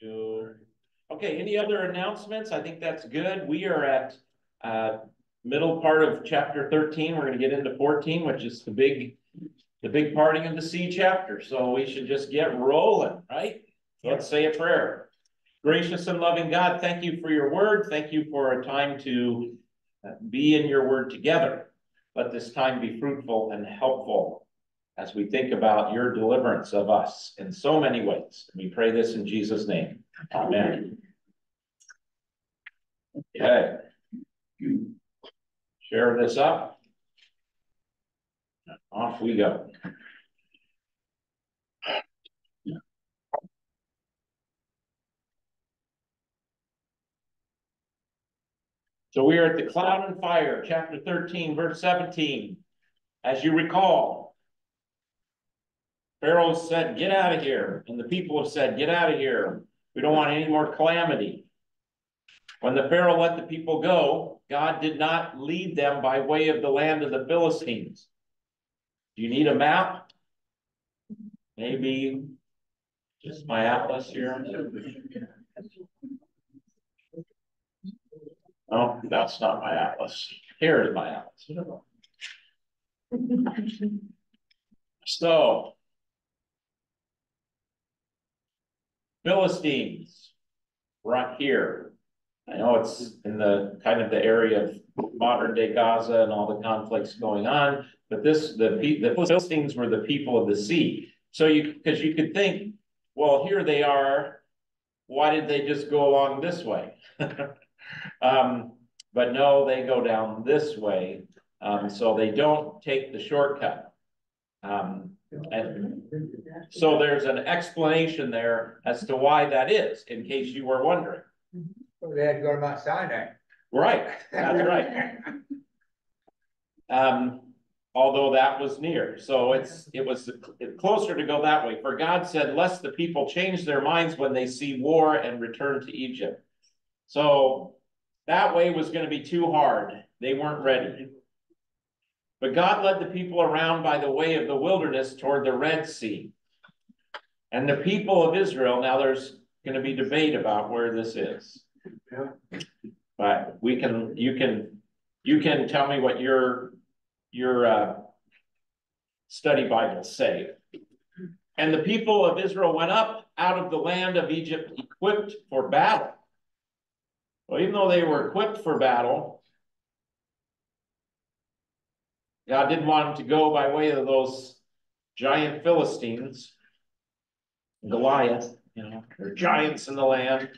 Okay, any other announcements? I think that's good. We are at middle part of chapter 13. We're going to get into 14, which is the big parting of the sea chapter. So we should just get rolling, right? Let's say a prayer. Gracious and loving God, thank you for your word. Thank you for a time to be in your word together. Let this time be fruitful and helpful as we think about your deliverance of us in so many ways. We pray this in Jesus' name. Amen. Okay. Share this up. Off we go. So we are at the cloud and fire, chapter 13, verse 17. As you recall, Pharaoh said, get out of here. And the people have said, get out of here. We don't want any more calamity. When the Pharaoh let the people go, God did not lead them by way of the land of the Philistines. Do you need a map? Maybe just my atlas here. Oh, that's not my atlas. Here is my atlas. So, Philistines, right here. I know it's in the kind of the area of modern day Gaza and all the conflicts going on, but the Philistines were the people of the sea. So because you could think, well, here they are. Why did they just go along this way? But no, they go down this way. So they don't take the shortcut. And so there's an explanation there as to why that is, in case you were wondering. Well, they had to go to Mount Sinai. Right, that's right. Although that was near. So it was closer to go that way. For God said, lest the people change their minds when they see war and return to Egypt. So that way was going to be too hard. They weren't ready. But God led the people around by the way of the wilderness toward the Red Sea. And the people of Israel, now there's going to be debate about where this is. But you can tell me what your study Bibles say. And the people of Israel went up out of the land of Egypt equipped for battle. Well, even though they were equipped for battle, God didn't want them to go by way of those giant Philistines, Goliath, they're giants in the land.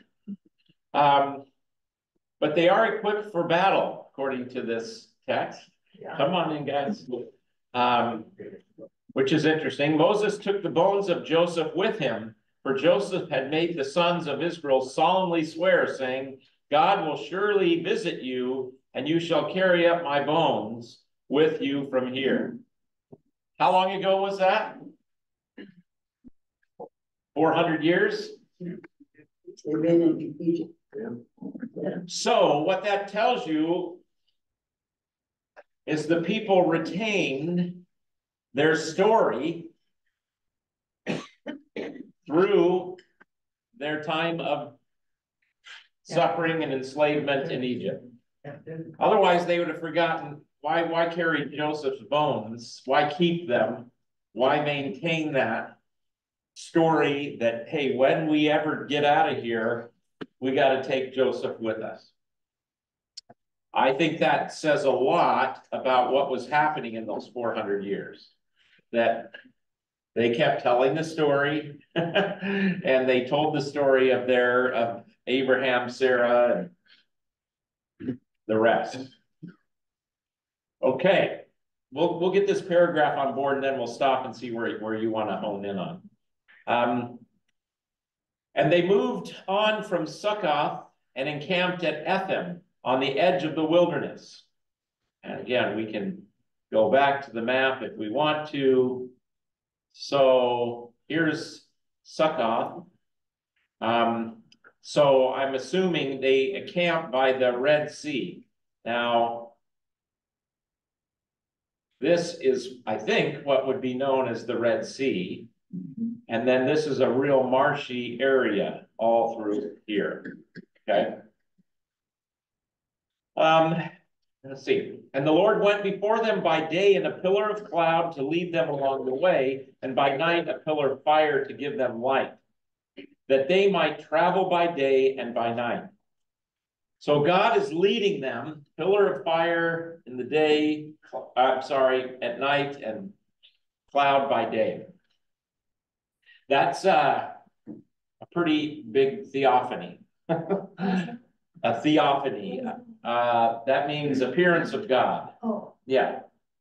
But they are equipped for battle, according to this text. Yeah. Come on in, guys. Which is interesting. Moses took the bones of Joseph with him, for Joseph had made the sons of Israel solemnly swear, saying, God will surely visit you, and you shall carry up my bones with you from here. How long ago was that? 400 years? They've been in Egypt. So what that tells you is the people retained their story through their time of suffering and enslavement in Egypt. Otherwise, they would have forgotten why carry Joseph's bones? Why keep them? Why maintain that story that, hey, when we ever get out of here, we got to take Joseph with us? I think that says a lot about what was happening in those 400 years. That they kept telling the story and they told the story of Abraham, Sarah, and the rest. Okay, we'll get this paragraph on board and then we'll stop and see where you want to hone in on. And they moved on from Succoth and encamped at Etham on the edge of the wilderness. And again, we can go back to the map if we want to. So here's Succoth. So I'm assuming they encamped by the Red Sea. Now, this is, I think, what would be known as the Red Sea. And then this is a real marshy area all through here, okay? Let's see. And the Lord went before them by day in a pillar of cloud to lead them along the way, and by night a pillar of fire to give them light, that they might travel by day and by night. So God is leading them, pillar of fire in the day, at night, and cloud by day. That's a pretty big theophany. A theophany. That means appearance of God. Oh. Yeah.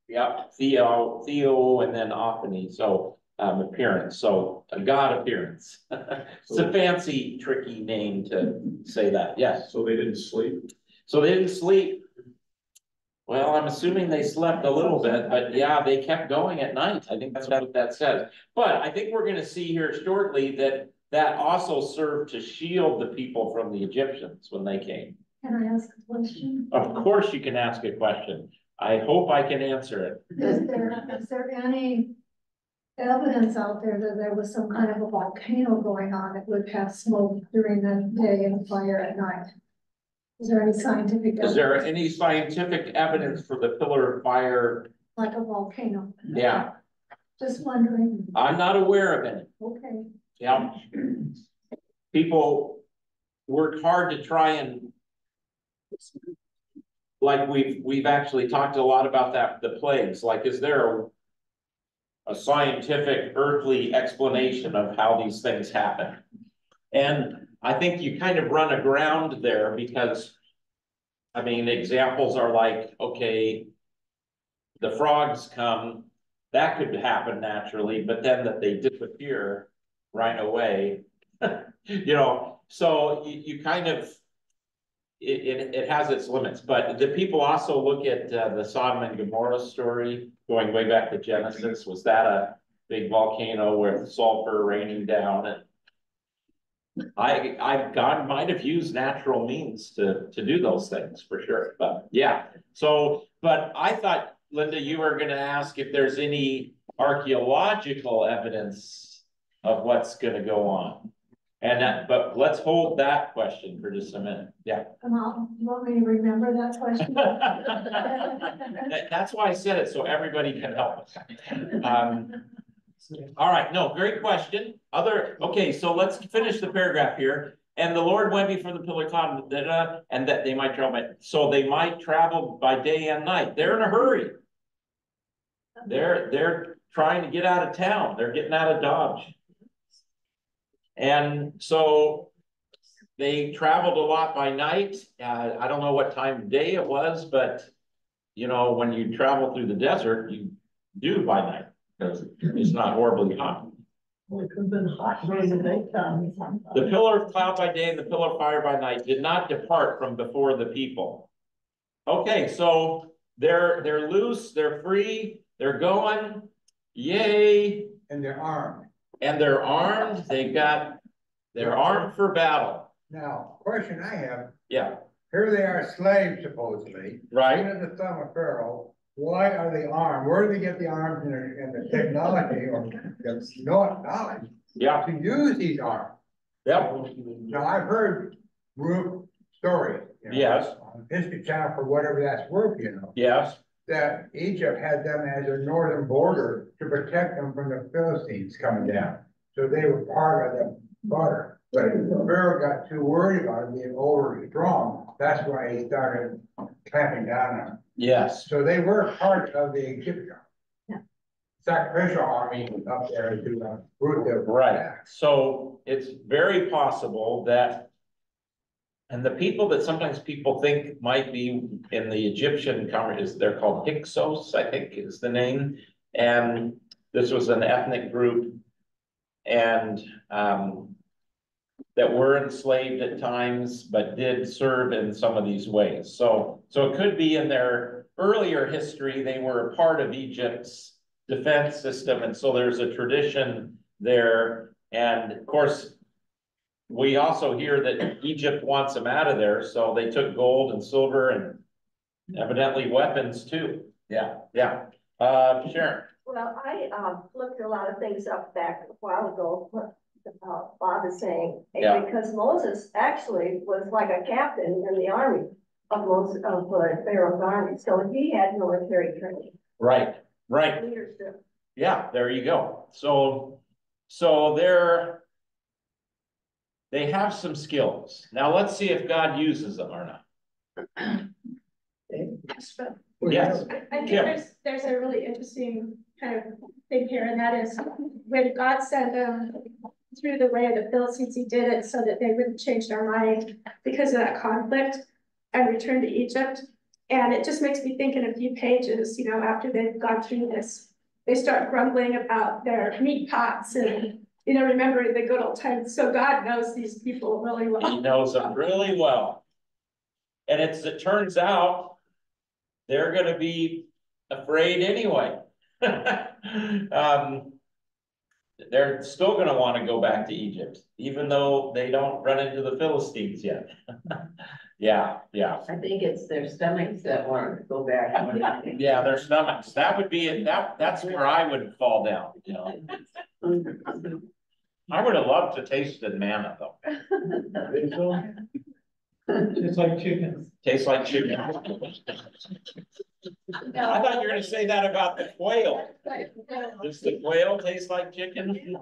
Yep. Theo, and then ophany. So appearance. So a God appearance. It's a fancy, tricky name to say that. Yes. So they didn't sleep? So they didn't sleep. Well, I'm assuming they slept a little bit, but yeah, they kept going at night. I think that's what that says. But I think we're going to see here shortly that that also served to shield the people from the Egyptians when they came. Can I ask a question? Of course you can ask a question. I hope I can answer it. Is there any evidence out there that there was some kind of a volcano going on that would have smoke during the day and fire at night? Is there any scientific evidence? Is there any scientific evidence for the pillar of fire? Like a volcano? Yeah, Just wondering. I'm not aware of any. Okay. Yeah. People worked hard to try and, like we've actually talked a lot about that, the plagues. Like, is there a scientific earthly explanation of how these things happen? And I think you kind of run aground there because, I mean, examples are like, okay, the frogs come, that could happen naturally, but then that they disappear right away, you know, so you kind of, it has its limits. But the people also look at the Sodom and Gomorrah story, going way back to Genesis. Was that a big volcano with sulfur raining down? And God might have used natural means to do those things for sure. But yeah, so, but I thought, Linda, you were going to ask if there's any archaeological evidence of what's going to go on. And that, but let's hold that question for just a minute. Yeah. Come on, you want me to remember that question? That's why I said it, so everybody can help us. All right, no, great question. Okay, so let's finish the paragraph here. And the Lord went before the pillar of cloud, and that they might travel so they might travel by day and night. They're in a hurry. They're trying to get out of town. They're getting out of Dodge. And so they traveled a lot by night. I don't know what time of day it was, but you know, when you travel through the desert, you do by night because it's not horribly hot. Well, it could have been hot during the daytime. The pillar of cloud by day and the pillar of fire by night did not depart from before the people. Okay, so they're loose, they're free, they're going, yay. And they're armed. And they're armed, they're armed for battle. Now, question I have, Yeah, here they are slaves supposedly. right? Under the thumb of Pharaoh, why are they armed? Where do they get the arms and the technology or the knowledge Yeah, to use these arms? yep, Now, I've heard group stories. You know, Yes. on History Channel for whatever that's worth, you know, yes, that Egypt had them as a northern border to protect them from the Philistines coming down. So they were part of the border. But Pharaoh got too worried about it being over strong. That's why he started clamping down on them. yes, So they were part of the Egyptian Yeah. sacrificial army up there to root their right. back. So it's very possible that, and the people that sometimes people think might be in the Egyptian is they're called Hyksos, I think is the name. And this was an ethnic group and that were enslaved at times, but did serve in some of these ways. So it could be in their earlier history, they were a part of Egypt's defense system. And so there's a tradition there. And of course, we also hear that Egypt wants them out of there. So they took gold and silver and evidently weapons too. Yeah, yeah. Sharon. Well, I looked a lot of things up back a while ago, what Bob is saying. Yeah. Because Moses actually was like a captain in the army of Pharaoh's army, so he had military training, Right, right. leadership. Yeah, there you go. So they have some skills. Now let's see if God uses them or not. Yes. I think Kim. there's a really interesting kind of thing here, and that is when God sent them through the way of the Philistines, he did it so that they wouldn't change their mind because of that conflict and return to Egypt. And it just makes me think in a few pages, you know, after they've gone through this, they start grumbling about their meat pots and, you know, remembering the good old times. So God knows these people really well. He knows them really well. And it turns out they're gonna be afraid anyway. They're still gonna wanna go back to Egypt, even though they don't run into the Philistines yet. Yeah. I think it's their stomachs that want to go back. Yeah, their stomachs. That would be it. That's where I would fall down, you know. I would have loved to taste the manna though. Just like chicken. Tastes like chicken. I thought you were gonna say that about the quail. Does the quail taste like chicken?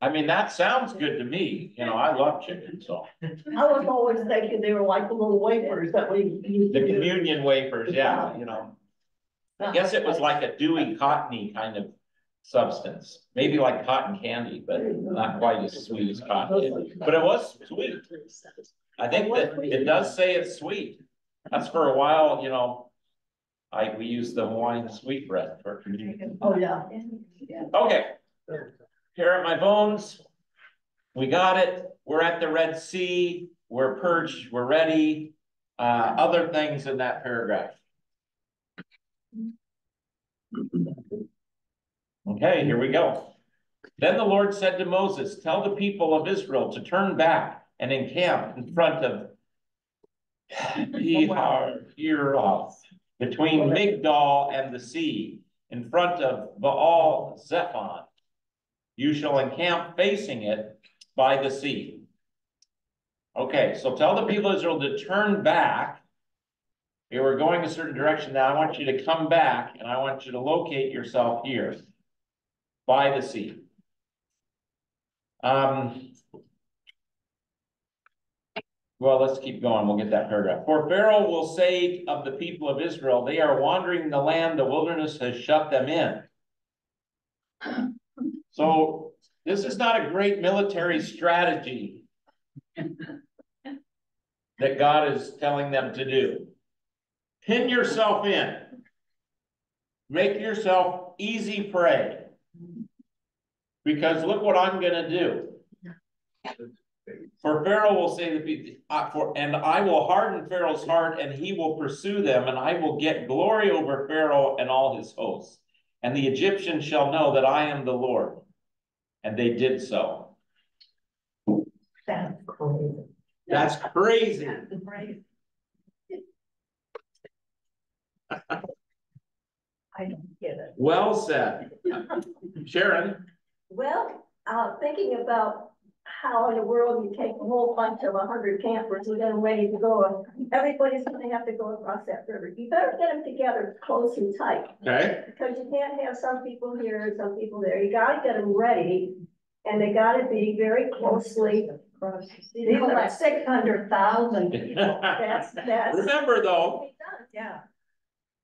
I mean, that sounds good to me. You know, I love chicken, so. I was always thinking they were like the little wafers that we used The to do. communion wafers, yeah, you know. I guess it was like a dewy, cottony kind of substance. Maybe like cotton candy, but not quite as sweet as cotton candy. But it was sweet. I think that it does say it's sweet. That's for a while, you know. We use the Hawaiian sweet bread for communion. Oh, yeah. Okay. Here are my bones. We got it. We're at the Red Sea. We're purged. We're ready. Other things in that paragraph. Okay, here we go. Then the Lord said to Moses, tell the people of Israel to turn back and encamp in front of Pi-hahiroth, between Migdol and the sea, in front of Baal Zephon. You shall encamp facing it by the sea. Okay, so tell the people of Israel to turn back. Okay, we're going a certain direction now. I want you to come back and I want you to locate yourself here by the sea. Well, let's keep going. We'll get that paragraph. For Pharaoh will say of the people of Israel, they are wandering in the land, the wilderness has shut them in. So this is not a great military strategy that God is telling them to do. Pin yourself in. Make yourself easy prey. Because look what I'm going to do. For Pharaoh will say to the people, and I will harden Pharaoh's heart, and he will pursue them, and I will get glory over Pharaoh and all his hosts. And the Egyptians shall know that I am the Lord. And they did so. That's crazy. That's crazy. I don't get it. Well said. Sharon. Well, thinking about how in the world you take a whole bunch of 100 campers and then ready to go, everybody's gonna have to go across that river. You better get them together close and tight. Okay. Because you can't have some people here and some people there. You gotta get them ready, and they gotta be very closely. These are like 600,000 people. That's. Remember though, Yeah.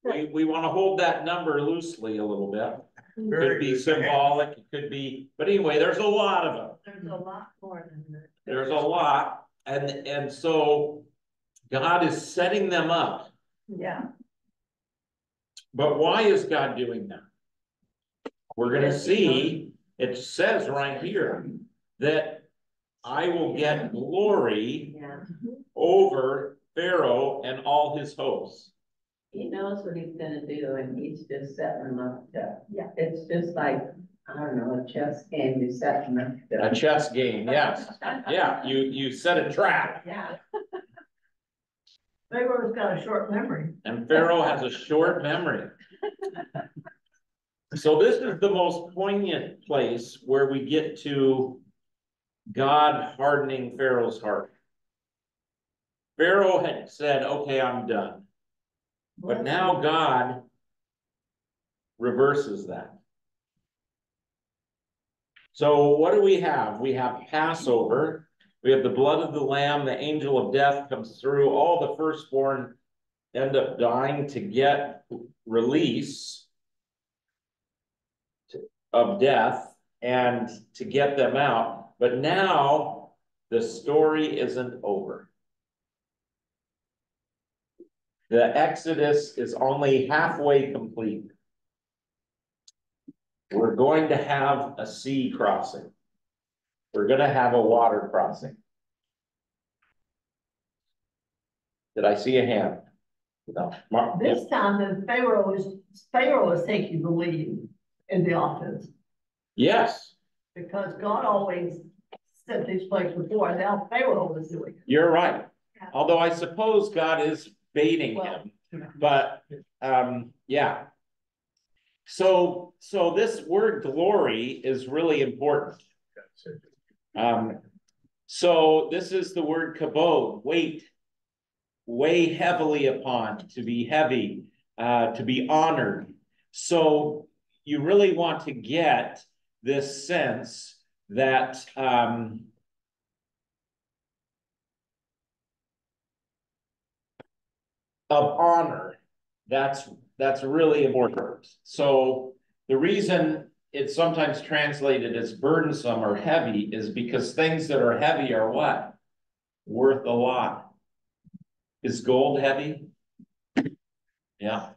we want to hold that number loosely a little bit. Could be symbolic, it could be, but anyway, there's a lot of them. There's a lot more than that. There's a lot, and so God is setting them up. Yeah. But why is God doing that? We're gonna see, it says right here that I will get glory over Pharaoh and all his hosts. He knows what he's gonna do and he's just setting them up to, Yeah. it's just like, I don't know, a chess game, you set them up to. A chess game, yes. Yeah, you set a trap. Yeah. Pharaoh's got a short memory. And Pharaoh has a short memory. So this is the most poignant place where we get to God hardening Pharaoh's heart. Pharaoh had said, okay, I'm done. But now God reverses that. So what do we have? We have Passover. We have the blood of the lamb. The angel of death comes through. All the firstborn end up dying to get release of death and to get them out. But now the story isn't over. The Exodus is only halfway complete. We're going to have a sea crossing. We're going to have a water crossing. Did I see a hand? No. This time, the Pharaoh is taking the lead in the offense, Yes, because God always set these places before, and now Pharaoh is doing it. you're right. Although I suppose God is baiting him, but yeah. So this word glory is really important. So this is the word kabod, weight, weigh heavily upon, to be heavy, to be honored. So you really want to get this sense that of honor. That's really important. So the reason it's sometimes translated as burdensome or heavy is because things that are heavy are what? Worth a lot. Is gold heavy? Yeah.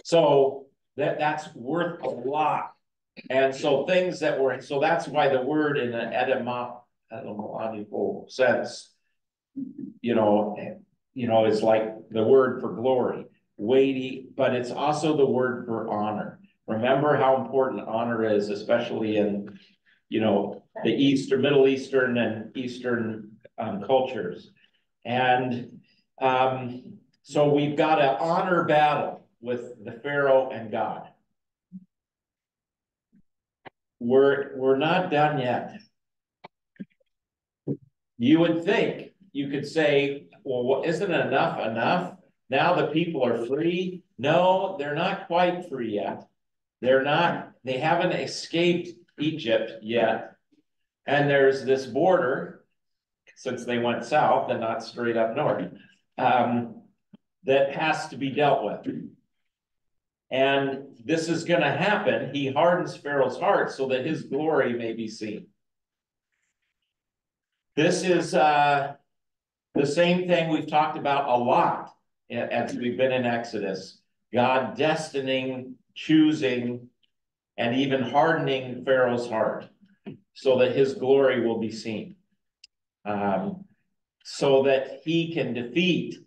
So that's worth a lot. And so things that were, so that's why the word in an etymological sense, is like the word for glory, weighty, but it's also the word for honor. Remember how important honor is, especially in, the Middle Eastern and Eastern cultures. And so we've got an honor battle with the Pharaoh and God. We're not done yet. You would think you could say, well, isn't enough? Now the people are free. No, they're not quite free yet. They haven't escaped Egypt yet. And there's this border, since they went south and not straight up north, that has to be dealt with. And this is going to happen. He hardens Pharaoh's heart so that his glory may be seen. This is the same thing we've talked about a lot as we've been in Exodus. God destining, choosing, and even hardening Pharaoh's heart so that his glory will be seen. So that he can defeat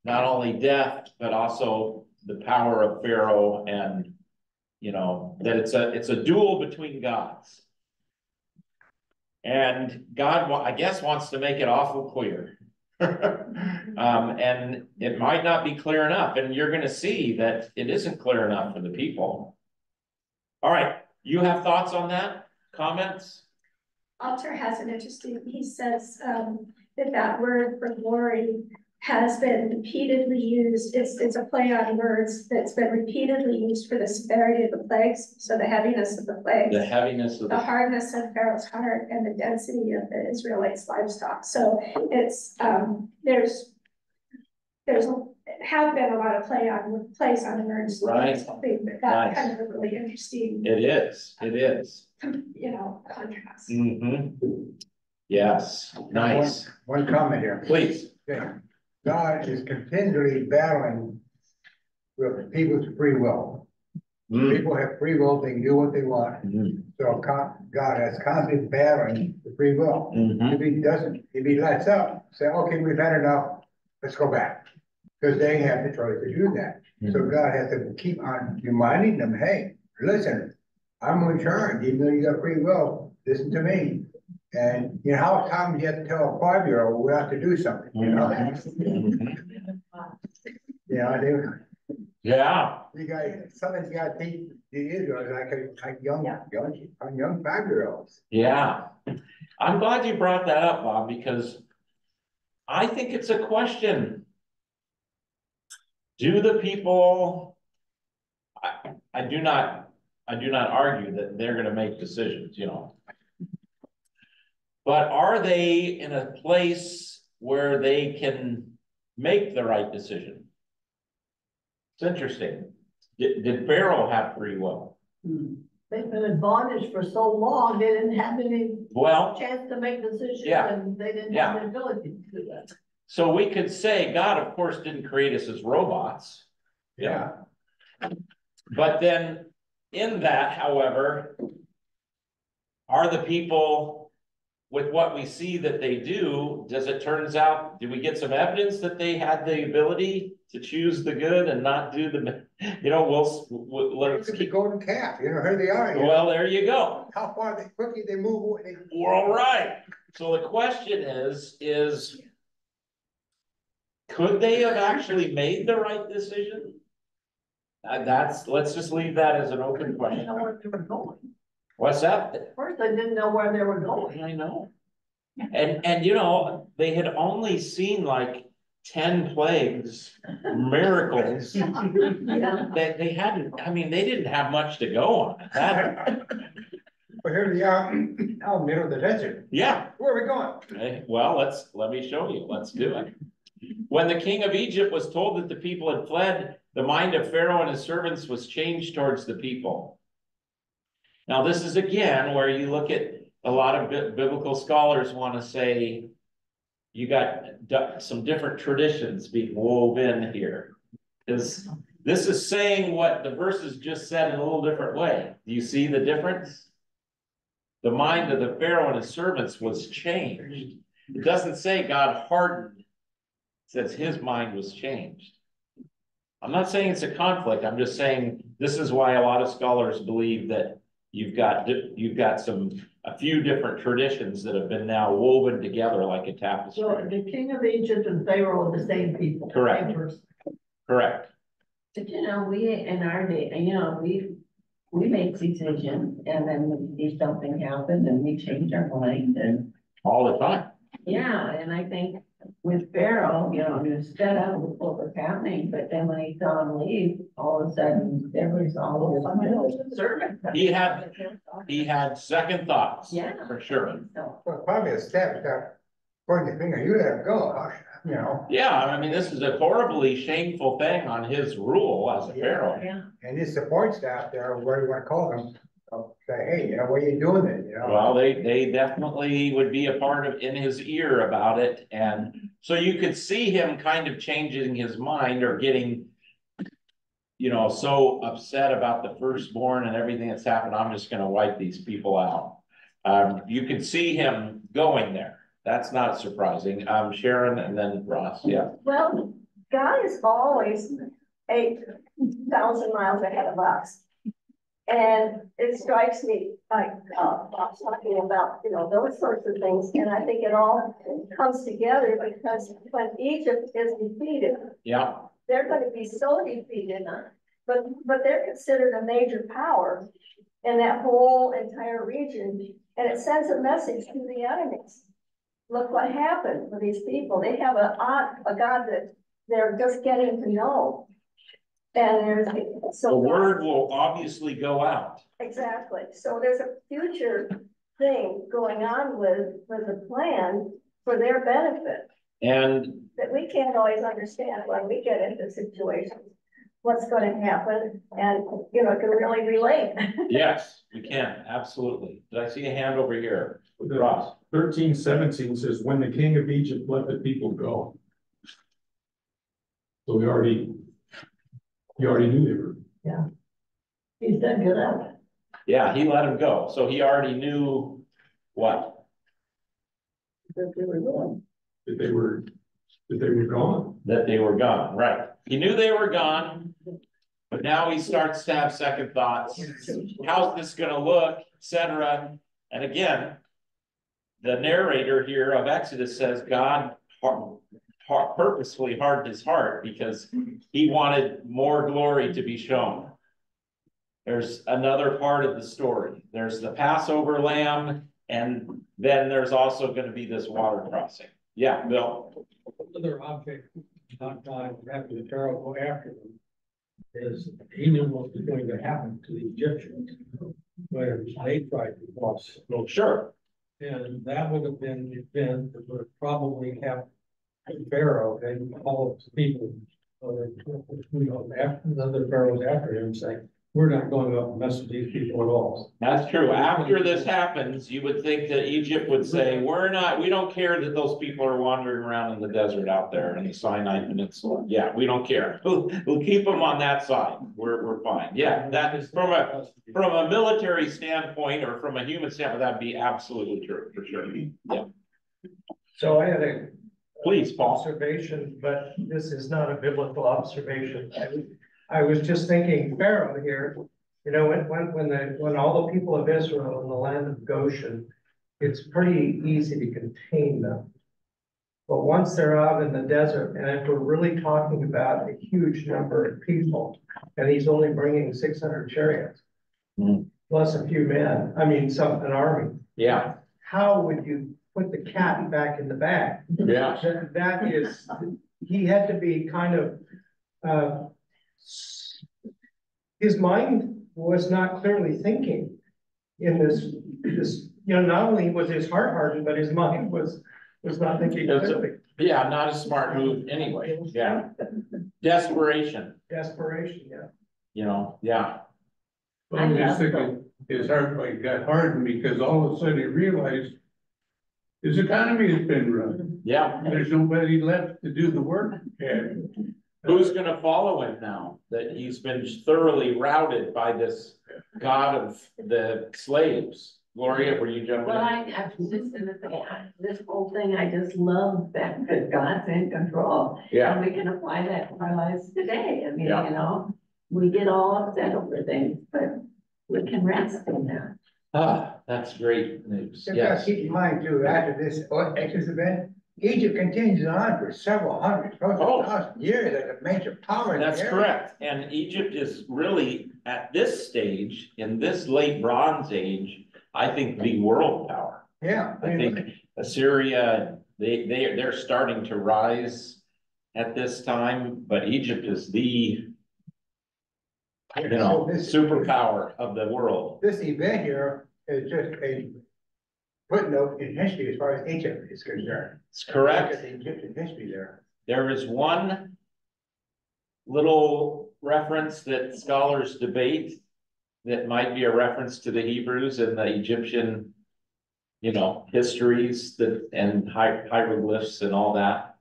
not only death, but also the power of Pharaoh, and that it's a duel between gods. And God, I guess, wants to make it awful clear. And it might not be clear enough, and you're going to see that it isn't clear enough for the people. All right, you have thoughts on that? Comments? Alter has an interesting, he says that word for glory has been repeatedly used. It's a play on words that's been repeatedly used for the severity of the plagues. So the heaviness of the plagues, The heaviness of the hardness of Pharaoh's heart, and the density of the Israelites' livestock. So it's there's have been a lot of plays on words. Right. That kind of a really interesting. It is. Contrast. Yes. Nice. One comment here. Please. Okay. God is continually battling with people's free will. People have free will, they can do what they want. So God is constantly battling the free will. If he lets up, say, okay, we've had enough, let's go back. Because they have the choice to do that. So God has to keep on reminding them, hey, listen, I'm in charge, even though you got free will, listen to me. And you know, how times you have to tell a 5-year-old, we have to do something, you know? Yeah, Yeah, you got, something's gotta teach the Israelites like young 5-year-olds. yeah. I'm glad you brought that up, Bob, because I think it's a question. Do the people, I do not argue that they're gonna make decisions, you know. But are they in a place where they can make the right decision? It's interesting. Did Pharaoh have free will? They've been in bondage for so long, they didn't have any Well, chance to make decisions, Yeah. and they didn't have the ability to do that. so we could say God, of course, didn't create us as robots. Yeah. But then in that, however, are the people with what we see that they do, do we get some evidence that they had the ability to choose the good and not do the, you know, let's Look at the keep, golden calf, you know, here they are. You know, well, there you go. how far quickly they move away. We're all right. So the question is, could they have actually made the right decision? Let's just leave that as an open They didn't question. know where they were going. What's that? At first, they didn't know where they were going. I know. And you know, they had only seen like 10 plagues, miracles. That they hadn't, I mean, they didn't have much to go on. But here they are, out in the middle of the desert. Yeah. Where are we going? Okay, well, let me show you. Let's do it. When the king of Egypt was told that the people had fled, the mind of Pharaoh and his servants was changed towards the people. Now, this is again where you look at a lot of biblical scholars want to say you got some different traditions being woven here. Because this is saying what the verses just said in a little different way. Do you see the difference? The mind of the Pharaoh and his servants was changed. It doesn't say God hardened. It says his mind was changed. I'm not saying it's a conflict. I'm just saying this is why a lot of scholars believe that you've got a few different traditions that have been now woven together like a tapestry. So the king of Egypt and Pharaoh are the same people. Correct. Same person. Correct. But you know, we in our day, you know, we make decisions and then we see something happen and we change our mind and. All the time. Yeah, and I think with Pharaoh, you know, he was fed up with what was happening, but then when he saw him leave, all of a sudden there was all his servants. He had second thoughts. Yeah. For sure. So, Well, probably a step, pointing the finger, you let him go, hush, you know. Yeah, I mean, this is a horribly shameful thing on his rule as a pharaoh. yeah. And his support staff there, whatever you wanna call them, say, hey, you know, what are you doing then, you know? Well, they definitely would be a part of in his ear about it. And so you could see him kind of changing his mind or getting, you know, so upset about the firstborn and everything that's happened. I'm just gonna wipe these people out. You could see him going there. That's not surprising. Sharon and then Ross, yeah. Well, God is always 8,000 miles ahead of us. And it strikes me like, Bob's talking about, you know, those sorts of things. And I think it all comes together because when Egypt is defeated, Yeah, they're going to be so defeated, but they're considered a major power in that whole entire region. And it sends a message to the enemies. Look what happened with these people. They have a God that they're just getting to know. And there's the so word will obviously go out. exactly. So there's a future thing going on with the plan for their benefit And that we can't always understand when we get into situations. What's going to happen, and you know, can really relate. yes, we can, absolutely. Did I see a hand over here? Ross? 13:17 says, when the king of Egypt let the people go. So he already knew they were. He's done good at it. Yeah, he let him go. So he already knew what? That they were doing. That they were gone. That they were gone, right. He knew they were gone, but now he starts to have second thoughts. How's this gonna look, etc. And again, the narrator here of Exodus says God purposefully hardened his heart because he wanted more glory to be shown. There's another part of the story. There's the Passover lamb, and then there's also going to be this water crossing. Yeah, Bill. Another object, not God, after the Pharaoh go after them, is he knew what was going to happen to the Egyptians when they tried to cross. Sure. And that would have been the event that would have probably kept Pharaoh and all of the people, after the other pharaohs after him saying, we're not going up and mess with these people at all. That's true. After this happens, you would think that Egypt would say, we don't care that those people are wandering around in the desert out there in the Sinai Peninsula. Yeah, we don't care. We'll keep them on that side. We're fine. Yeah, that is from a military standpoint or from a human standpoint, that'd be absolutely true, for sure. Yeah. So I had a Please, Paul. observation, but this is not a biblical observation. I was just thinking Pharaoh here, you know, when all the people of Israel in the land of Goshen, it's pretty easy to contain them. But once they're out in the desert, and if we're really talking about a huge number of people, and he's only bringing 600 chariots, plus a few men, an army. Yeah. How would you put the cat back in the bag? Yeah. That is, he had to be kind of, his mind was not clearly thinking in this, not only was his heart hardened, but his mind was not thinking clearly. Yeah, not a smart move anyway. Yeah. Desperation. Desperation, yeah. You know, yeah. Well, I'm just thinking his heart got hardened because all of a sudden he realized his economy has been run. Yeah. There's nobody left to do the work. And who's gonna follow him now that he's been thoroughly routed by this god of the slaves? Gloria, were you jumping Well, in? I was just gonna say, this whole thing, I just love that God's in control. Yeah. And we can apply that to our lives today. I mean, Yeah. you know, we get all upset over things, but we can rest in that. Ah, that's great news. You gotta Yes. keep in mind too, after this Exodus event, Egypt continues on for several hundred, close to 1,000 years as a major power. in the That's area. correct. And Egypt is really at this stage, in this late Bronze Age, I think the world power. Yeah. I think Assyria, they're starting to rise at this time, but Egypt is the, superpower of the world. This event here is just a footnote in history as far as Egypt is concerned. It's correct. Look at the Egyptian history there. There is one little reference that scholars debate that might be a reference to the Hebrews and the Egyptian, histories and hieroglyphs and all that.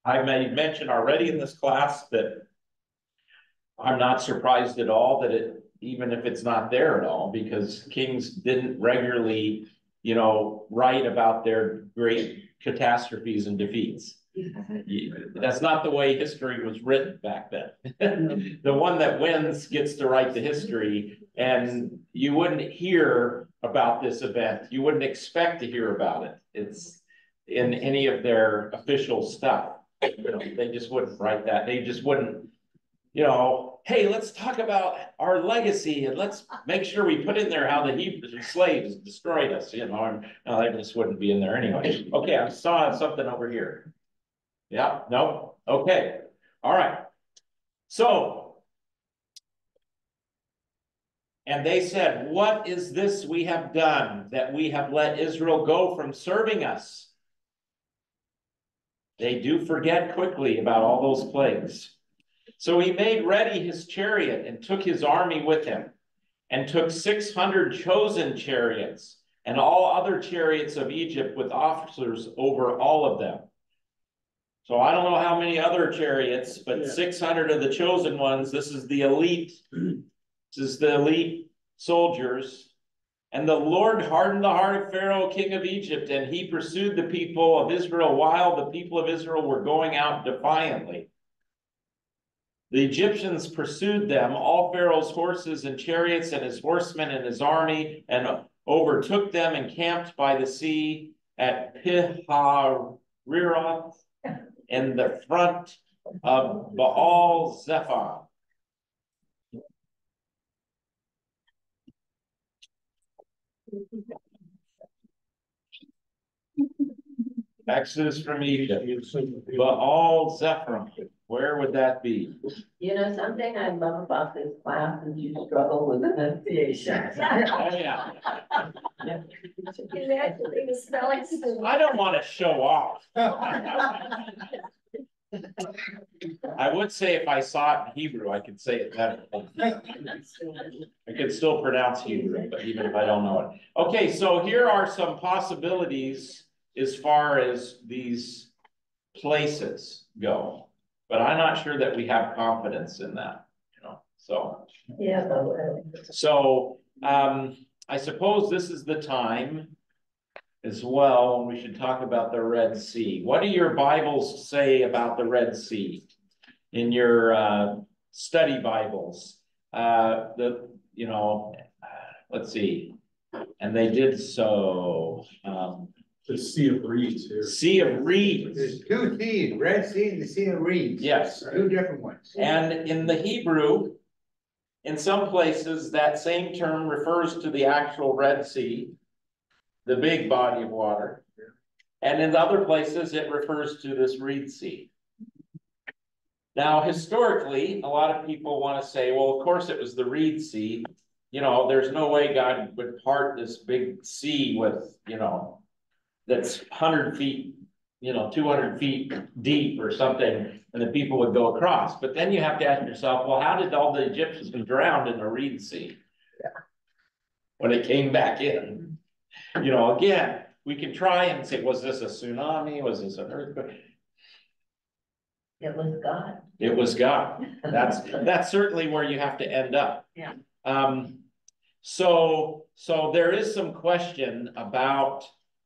I may mention already in this class that I'm not surprised at all that even if it's not there at all, because kings didn't regularly, write about their great catastrophes and defeats. That's not the way history was written back then. The one that wins gets to write the history, and you wouldn't hear about this event. You wouldn't expect to hear about it. It's in any of their official stuff. They just wouldn't write that. They just wouldn't, hey, let's talk about our legacy and let's make sure we put in there how the Hebrew slaves destroyed us, and they just wouldn't be in there anyway. Okay, I saw something over here. Yeah, no, okay, all right. So, and they said, what is this we have done that we have let Israel go from serving us? They do forget quickly about all those plagues. So he made ready his chariot and took his army with him, and took 600 chosen chariots and all other chariots of Egypt with officers over all of them. So I don't know how many other chariots, but 600 of the chosen ones. This is the elite. This is the elite soldiers. And the Lord hardened the heart of Pharaoh, king of Egypt, and he pursued the people of Israel while the people of Israel were going out defiantly. The Egyptians pursued them, all Pharaoh's horses and chariots and his horsemen and his army, and overtook them and camped by the sea at Pihahiroth in the front of Baal Zephon. Exodus from Egypt, Baal Zephon, where would that be? You know, something I love about this class is you struggle with pronunciation. Oh, yeah. You actually the spelling. I don't want to show off. I would say if I saw it in Hebrew, I could say it better. I could still pronounce Hebrew, but even if I don't know it. Okay, so here are some possibilities as far as these places go. But I'm not sure that we have confidence in that, you know, so. Yeah. So, I suppose this is the time as well, we should talk about the Red Sea. What do your Bibles say about the Red Sea? In your study Bibles, let's see. And they did so. The Sea of Reeds here. Sea of Reeds. There's two seas, Red Sea and the Sea of Reeds. Yes. Two different ones. And in the Hebrew, in some places, that same term refers to the actual Red Sea, the big body of water. And in other places, it refers to this Reed Sea. Now, historically, a lot of people want to say, well, of course it was the Reed Sea. You know, there's no way God would part this big sea with, you know, that's 100 feet, you know, 200 feet deep or something, and the people would go across. But then you have to ask yourself, well, how did all the Egyptians get drowned in the Reed Sea? Yeah. When it came back in? You know, again, we can try and say, was this a tsunami? Was this an earthquake? It was God. It was God. That's certainly where you have to end up. Yeah. So there is some question about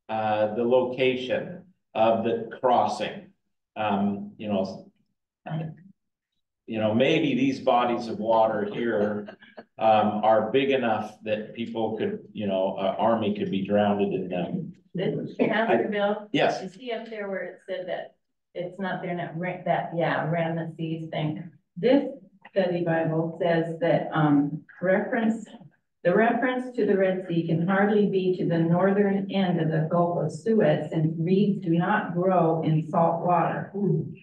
the location of the crossing. You know, maybe these bodies of water here are big enough that people could, you know, an army could be drowned in them. This Pastor Bill. Yes. You see up there where it said that it's not there, not Ramesses thing. This study Bible says that the reference to the Red Sea can hardly be to the northern end of the Gulf of Suez, since reeds do not grow in salt water.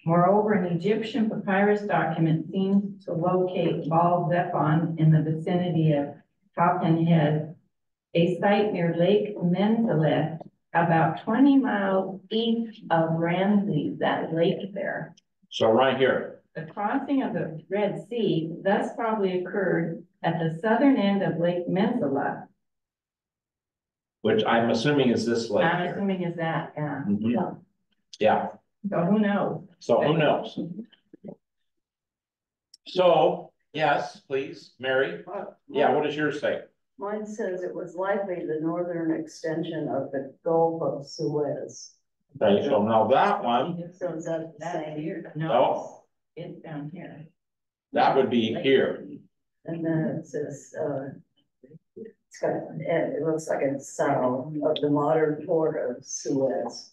Moreover, an Egyptian papyrus document seems to locate Baal Zephon in the vicinity of Tappan, a site near Lake Menzeleth, about 20 miles east of Ramses, that lake there. So right here. The crossing of the Red Sea thus probably occurred at the southern end of Lake Menzeleth. Which I'm assuming is this lake. I'm assuming is that, yeah. Mhm. Yeah. So who knows? So who knows? So, yes, please, Mary. Yeah, what does yours say? Mine says it was likely the northern extension of the Gulf of Suez. Okay, so now that one, So is that the That's same? here. No. No, it's down here. that would be here. And then it says, it's got, it looks like it's south of the modern port of Suez.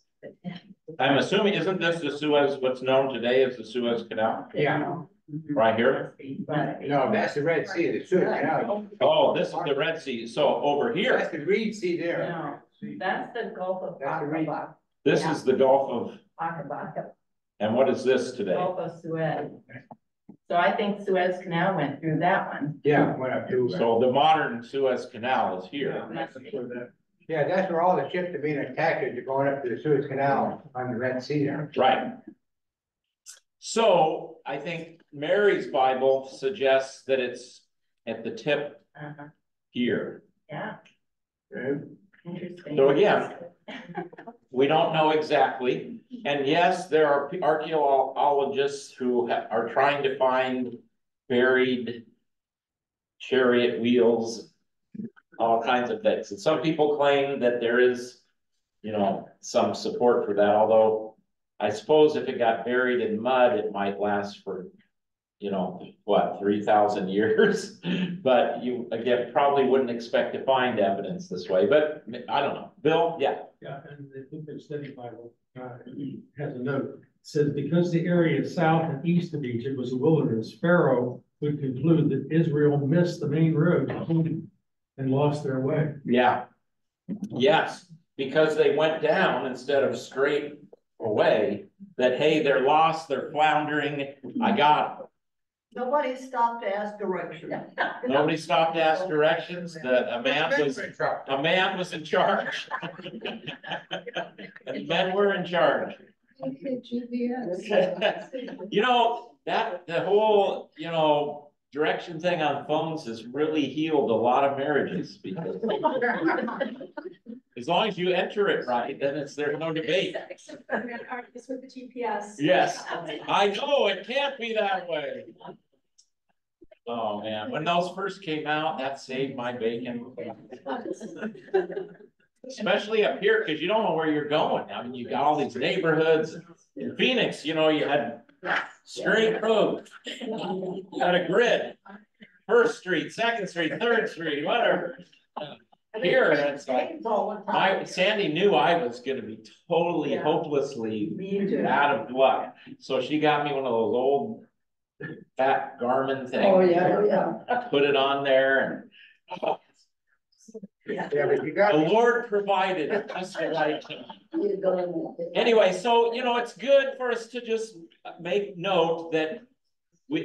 I'm assuming, isn't this the Suez, what's known today as the Suez Canal? Yeah. Right here? No, that's the Red Sea, the Suez Canal. Oh, this is the Red Sea. So over That's here, the Reed Sea there. No, that's the Gulf of That's the Reed. Aqaba. this is the Gulf of, Aqaba, and what is this today? Gulf of Suez. So I think Suez Canal went through that one. Yeah, went up to. So the modern Suez Canal is here. Yeah, that's where all the ships are being attacked, as you're going up to the Suez Canal on the Red Sea there. Right. So I think Mary's Bible suggests that it's at the tip here. Yeah, interesting. So again, we don't know exactly. And yes, there are archaeologists who are trying to find buried chariot wheels, all kinds of things. And some people claim that there is, you know, some support for that, although I suppose if it got buried in mud, it might last for you know, what, 3,000 years? But you, again, probably wouldn't expect to find evidence this way, but I don't know. Bill, yeah. Yeah, and the Lutheran Study Bible, has a note. It says, because the area south and east of Egypt was a wilderness, Pharaoh would conclude that Israel missed the main road and lost their way. Yeah. Yes, because they went down instead of straight away, that, hey, they're lost, they're floundering, I got them. Nobody stopped to ask directions. Nobody stopped to ask directions, a man was in charge. And men were in charge. You know, the whole, you know, direction thing on phones has really healed a lot of marriages, because as long as you enter it right, then there's no debate. Artists with the GPS. Yes, I know, it can't be that way. Oh, man, when those first came out, that saved my bacon. Especially up here, because you don't know where you're going. I mean, you got all these neighborhoods. In Phoenix, you know, you had straight road. You had a grid. First Street, Second Street, Third Street, whatever. Here, it's like, Sandy knew I was gonna be totally, hopelessly out of luck. So she got me one of those old fat Garmin things. Oh, yeah. I put it on there and Yeah, but you got. the Lord provided it just the right time. Anyway, so, you know, it's good for us to just make note that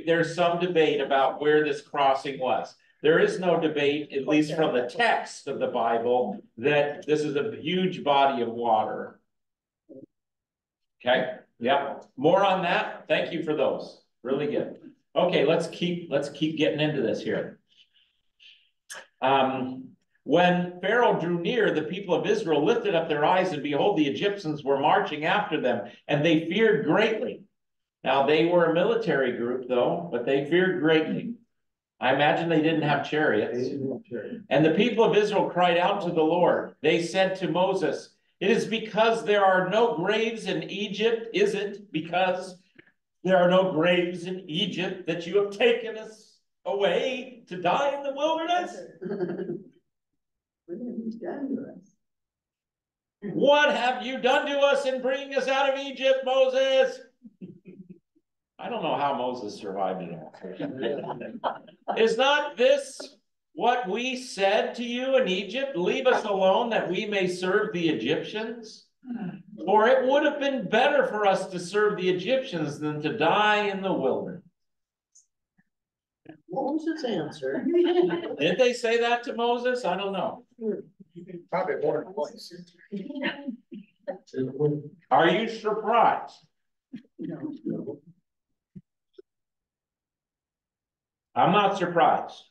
there's some debate about where this crossing was. There is no debate, at least from the text of the Bible, that this is a huge body of water. Okay, yeah, more on that. Thank you for those. Really good. Okay, let's keep getting into this here. When Pharaoh drew near, the people of Israel lifted up their eyes, and behold, the Egyptians were marching after them, and they feared greatly. Now, they were a military group, though, but they feared greatly. I imagine they didn't have chariots. And the people of Israel cried out to the Lord. They said to Moses, "It is because there are no graves in Egypt, is it? Because there are no graves in Egypt that you have taken us away to die in the wilderness?" What have you done to us in bringing us out of Egypt, Moses? I don't know how Moses survived it all. Is not this what we said to you in Egypt? Leave us alone that we may serve the Egyptians? For it would have been better for us to serve the Egyptians than to die in the wilderness. What was his answer? Did they say that to Moses? I don't know. Probably more than once. Are you surprised? I'm not surprised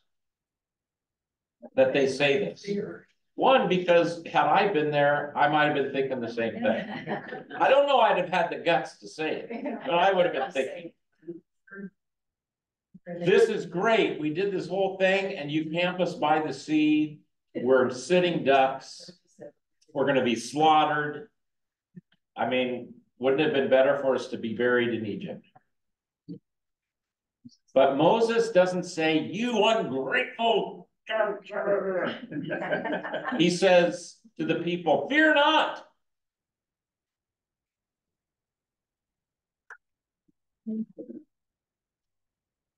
that they say this. One, because had I been there, I might have been thinking the same thing. I don't know I'd have had the guts to say it, but I would have been thinking, this is great. We did this whole thing and you camp us by the sea. We're sitting ducks. We're going to be slaughtered. I mean, wouldn't it have been better for us to be buried in Egypt? But Moses doesn't say, "You ungrateful." He says to the people, "Fear not."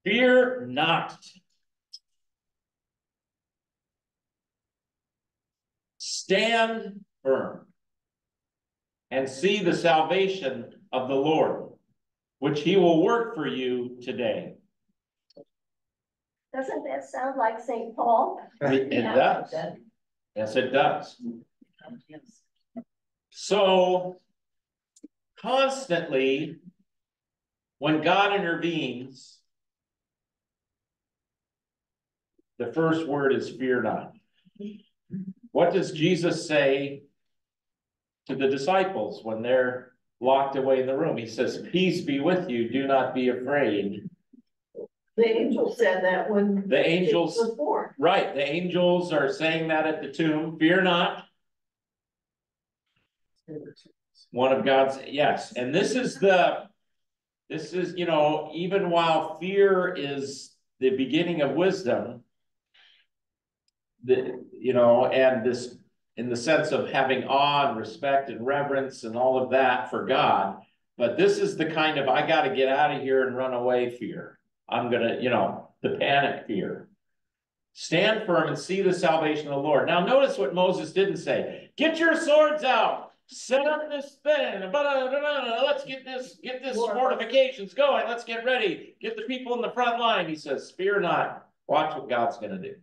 Fear not. Stand firm and see the salvation of the Lord, which he will work for you today. Doesn't that sound like St. Paul? It does. Yes, it does. So constantly, when God intervenes, the first word is fear not. What does Jesus say to the disciples when they're locked away in the room? He says, "Peace be with you, do not be afraid." The angel said that when the angels was born. Right, the angels are saying that at the tomb. Fear not. One of God's, yes. And this is the This is, you know, even while fear is the beginning of wisdom, you know, and this, in the sense of having awe and respect and reverence and all of that for God. But this is the kind of, I got to get out of here and run away fear. I'm going to, you know, the panic fear. Stand firm and see the salvation of the Lord. Now notice what Moses didn't say. Get your swords out. Set up this thing. Let's get this fortifications going. Let's get ready. Get the people in the front line. He says, fear not. Watch what God's going to do.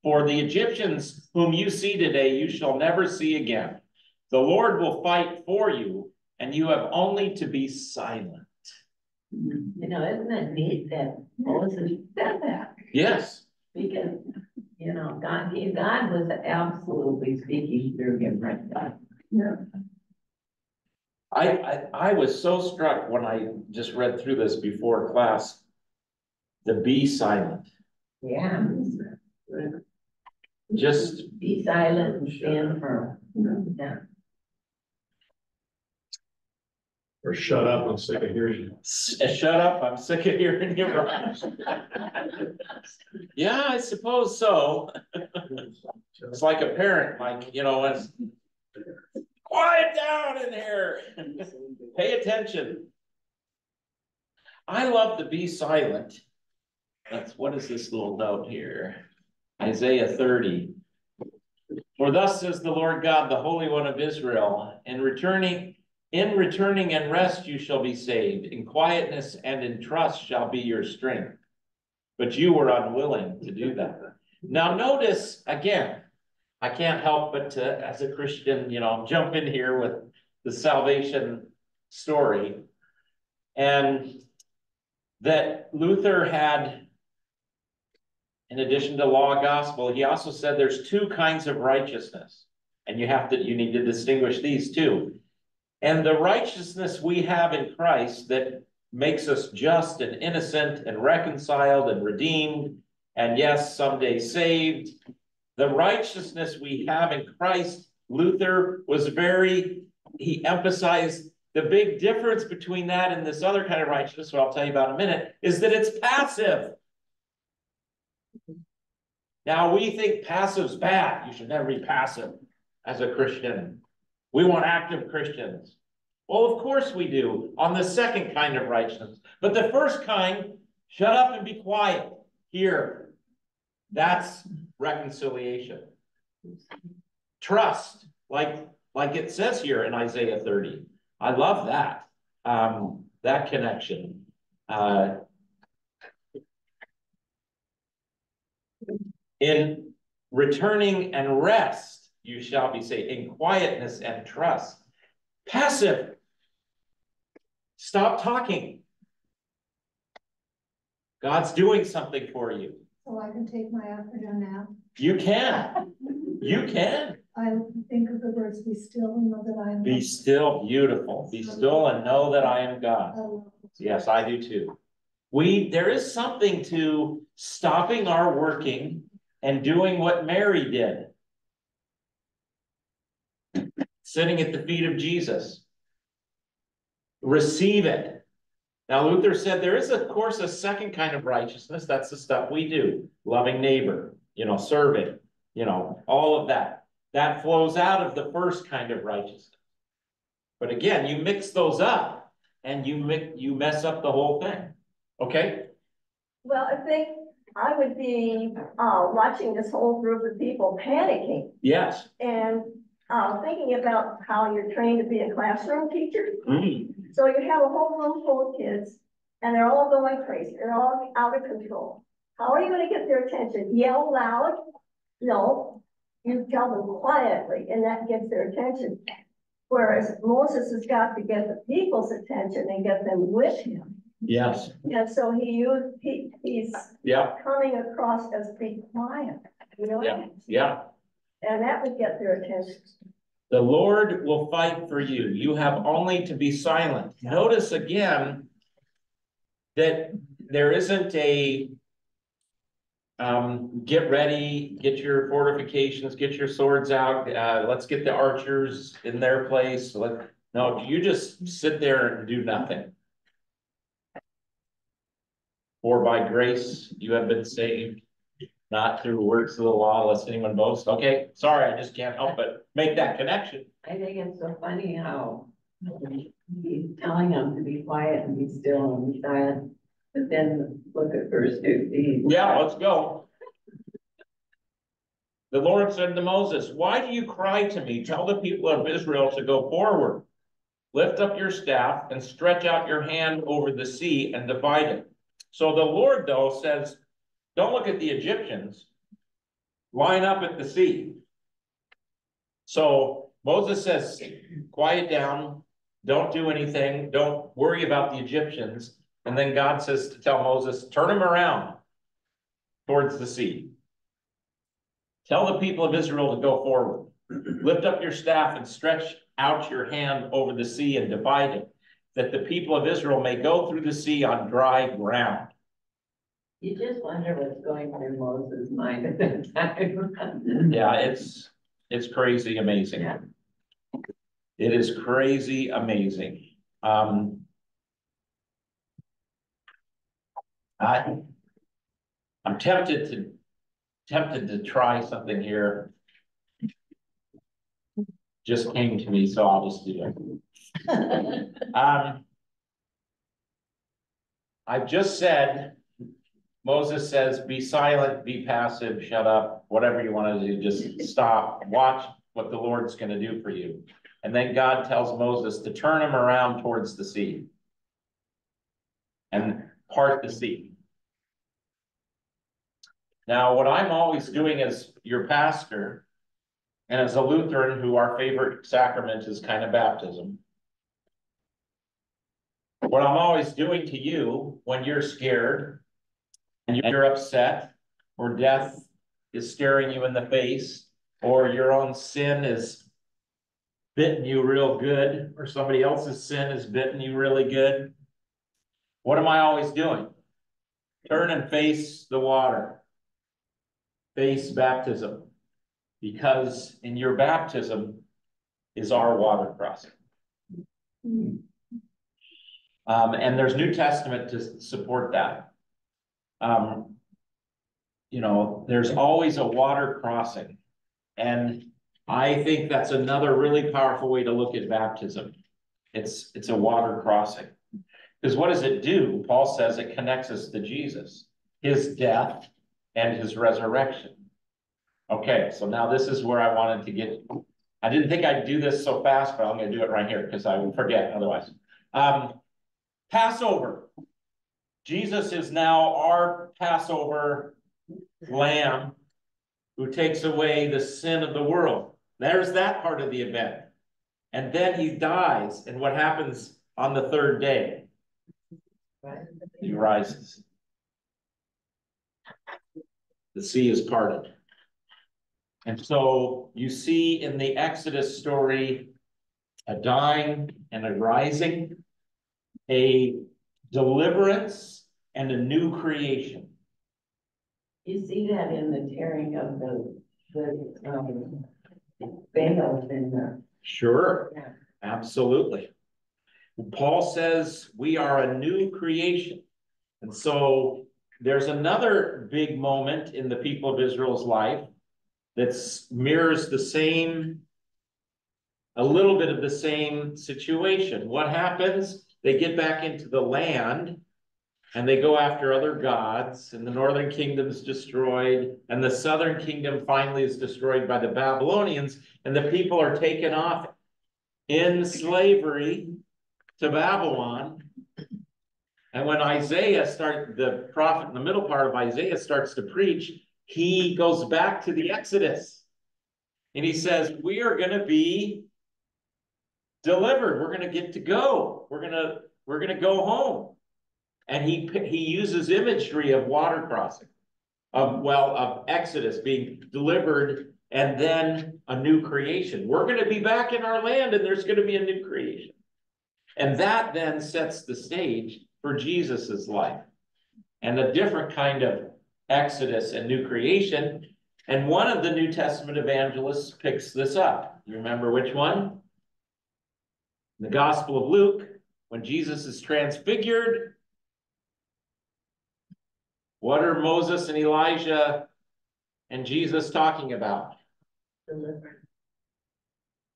For the Egyptians whom you see today, you shall never see again. The Lord will fight for you, and you have only to be silent. You know, isn't it neat that Moses said that? Yes. Because, you know, God was absolutely speaking through him right now. Yeah. I was so struck when I just read through this before class. The be silent. Yeah. Just be silent and stand firm. Yeah. Or shut up, I'm sick of hearing you. Shut up, I'm sick of hearing you. Yeah, I suppose so. It's like a parent, like, you know, it's quiet down in here. Pay attention. I love to be silent. What is this little note here? Isaiah 30. For thus says the Lord God, the Holy One of Israel, in returning and rest you shall be saved. In quietness and in trust shall be your strength. But you were unwilling to do that. Now notice, again, I can't help but to, as a Christian, you know, jump in here with the salvation story. And that Luther had, in addition to law gospel, he also said there's two kinds of righteousness. And you need to distinguish these two. And the righteousness we have in Christ that makes us just and innocent and reconciled and redeemed, and yes, someday saved. The righteousness we have in Christ, Luther he emphasized the big difference between that and this other kind of righteousness, what I'll tell you about in a minute, is that it's passive. Now we think passive's bad. You should never be passive as a Christian. We want active Christians. Well, of course we do on the second kind of righteousness. But the first kind, shut up and be quiet. Here, that's reconciliation. Trust, like it says here in Isaiah 30. I love that, that connection. In returning and rest, you shall be saved. In quietness and trust. Passive. Stop talking. God's doing something for you. So I can take my afternoon nap. You can. You can. I think of the words, be still and know that I am. Be still, beautiful. Be still and know that I am God. Yes, I do too. There is something to stopping our working and doing what Mary did. Sitting at the feet of Jesus. Receive it. Now, Luther said there is, of course, a second kind of righteousness. That's the stuff we do. Loving neighbor, you know, serving, you know, all of that. That flows out of the first kind of righteousness. But again, you mix those up and you mess up the whole thing. Okay? Well, I think I would be watching this whole group of people panicking. Yes. And thinking about how you're trained to be a classroom teacher. Mm. So you have a whole room full of kids and they're all going crazy. They're all out of control. How are you going to get their attention? Yell loud? No, you tell them quietly and that gets their attention. Whereas Moses has got to get the people's attention and get them with him. Yes. And so he's coming across as be quiet. You know? Yeah. Yeah. And that would get their attention. The Lord will fight for you. You have only to be silent. Notice again that there isn't a get ready, get your fortifications, get your swords out. Let's get the archers in their place. No, you just sit there and do nothing. For by grace you have been saved, not through works of the law, lest anyone boast. Okay, sorry, I just can't help but make that connection. I think it's so funny how he's telling them to be quiet and be still and be silent. But then look at verse 15. Yeah, let's go. The Lord said to Moses, why do you cry to me? Tell the people of Israel to go forward. Lift up your staff and stretch out your hand over the sea and divide it. So the Lord, though, says, don't look at the Egyptians. Line up at the sea. So Moses says, quiet down. Don't do anything. Don't worry about the Egyptians. And then God says to tell Moses, turn them around towards the sea. Tell the people of Israel to go forward. Lift up your staff and stretch out your hand over the sea and divide it, that the people of Israel may go through the sea on dry ground. You just wonder what's going through Moses' mind at that time. Yeah, it's crazy amazing. Yeah. It is crazy amazing. I'm tempted to try something here. Just came to me, so I'll just do it. I've just said, Moses says, be silent, be passive, shut up, whatever you want to do, just stop, watch what the Lord's going to do for you. And then God tells Moses to turn him around towards the sea and part the sea. Now, what I'm always doing as your pastor, and as a Lutheran who our favorite sacrament is kind of baptism, what I'm always doing to you when you're scared and you're upset, or death is staring you in the face, or your own sin is bitten you real good, or somebody else's sin is bitten you really good, what am I always doing? Turn and face the water. Face baptism. Because in your baptism is our water crossing. And there's New Testament to support that. You know, there's always a water crossing. And I think that's another really powerful way to look at baptism. It's a water crossing. Because what does it do? Paul says it connects us to Jesus, his death and his resurrection. Okay, so now this is where I wanted to get. I didn't think I'd do this so fast, but I'm going to do it right here because I would forget otherwise. Passover. Jesus is now our Passover lamb who takes away the sin of the world. There's that part of the event. And then he dies. And what happens on the third day? He rises. The sea is parted. And so you see in the Exodus story a dying and a rising, a deliverance and a new creation. You see that in the tearing of the veils in the. Sure, Yeah. absolutely. Paul says we are a new creation. And so there's another big moment in the people of Israel's life that mirrors the same, a little bit of the same situation. What happens? They get back into the land and they go after other gods, and the northern kingdom is destroyed, and the southern kingdom finally is destroyed by the Babylonians, and the people are taken off in slavery to Babylon. And when the prophet in the middle part of Isaiah starts to preach, he goes back to the Exodus. And he says, we are going to be delivered. We're going to get to go. We're going to go home. And he uses imagery of water crossing, of Exodus being delivered and then a new creation. We're going to be back in our land and there's going to be a new creation. And that then sets the stage for Jesus's life and a different kind of Exodus and new creation. And one of the New Testament evangelists picks this up. You remember which one? In the Gospel of Luke, when Jesus is transfigured, what are Moses and Elijah and Jesus talking about?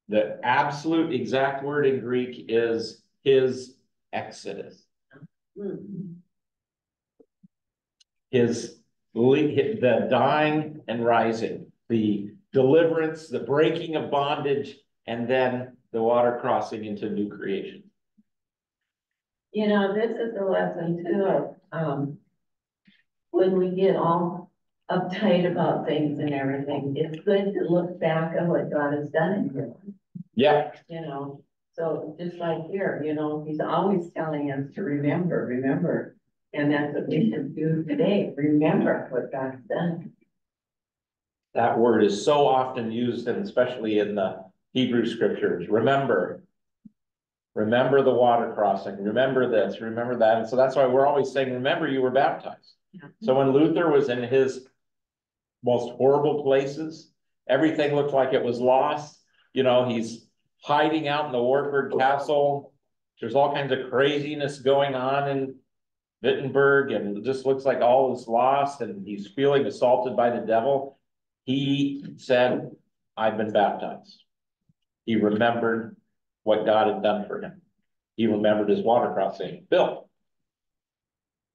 The absolute exact word in Greek is his exodus. The dying and rising, the deliverance, the breaking of bondage, and then the water crossing into new creation. You know, this is a lesson too of, when we get all uptight about things and everything, it's good to look back at what God has done in your life. Yeah. You know, so just like here, you know, he's always telling us to remember. And that's what we should do today. Remember what God's done. That word is so often used, and especially in the Hebrew scriptures. Remember the water crossing. Remember this, remember that. And so that's why we're always saying, remember you were baptized. Yeah. So when Luther was in his most horrible places, everything looked like it was lost. You know, he's hiding out in the Wartburg Castle. There's all kinds of craziness going on in Wittenberg, and it just looks like all is lost, and he's feeling assaulted by the devil. He said, I've been baptized. He remembered what God had done for him. He remembered his water crossing. Bill.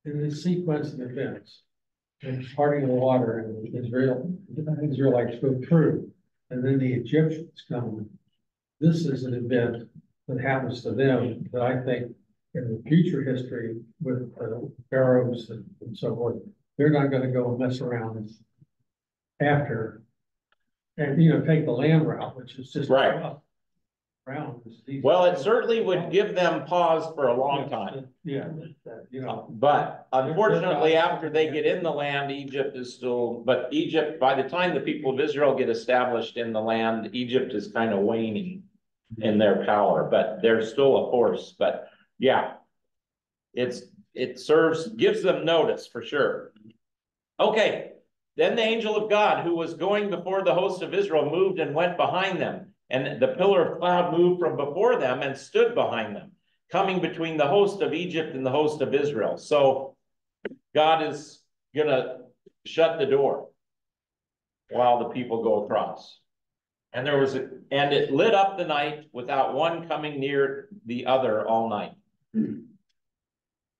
In this sequence of events, and parting of the water, and Israelites go through, and then the Egyptians come. This is an event that happens to them that I think in the future history with pharaohs and so forth, they're not going to go mess around after and, you know, take the land route, which is just right. Well, it certainly would give them pause for a long time. Yeah, you know. But unfortunately, after they get in the land, Egypt is still, but Egypt, by the time the people of Israel get established in the land, Egypt is kind of waning in their power, but they're still a force. But yeah, it gives them notice for sure. Okay, then the angel of God, who was going before the host of Israel, moved and went behind them. And the pillar of cloud moved from before them and stood behind them, coming between the host of Egypt and the host of Israel. So God is going to shut the door while the people go across. And it lit up the night without one coming near the other all night.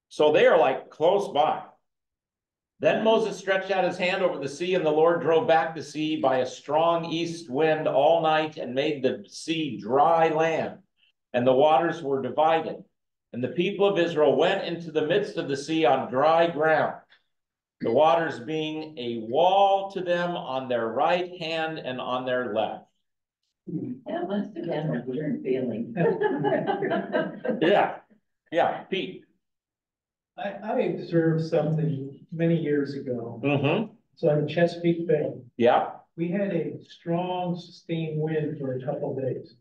So they are like close by. Then Moses stretched out his hand over the sea, and the Lord drove back the sea by a strong east wind all night and made the sea dry land, and the waters were divided. And the people of Israel went into the midst of the sea on dry ground, the waters being a wall to them on their right hand and on their left. That must have been a weird feeling. Yeah, Pete. I observed something many years ago. Mm-hmm. So in Chesapeake Bay. Yeah. We had a strong sustained wind for a couple of days.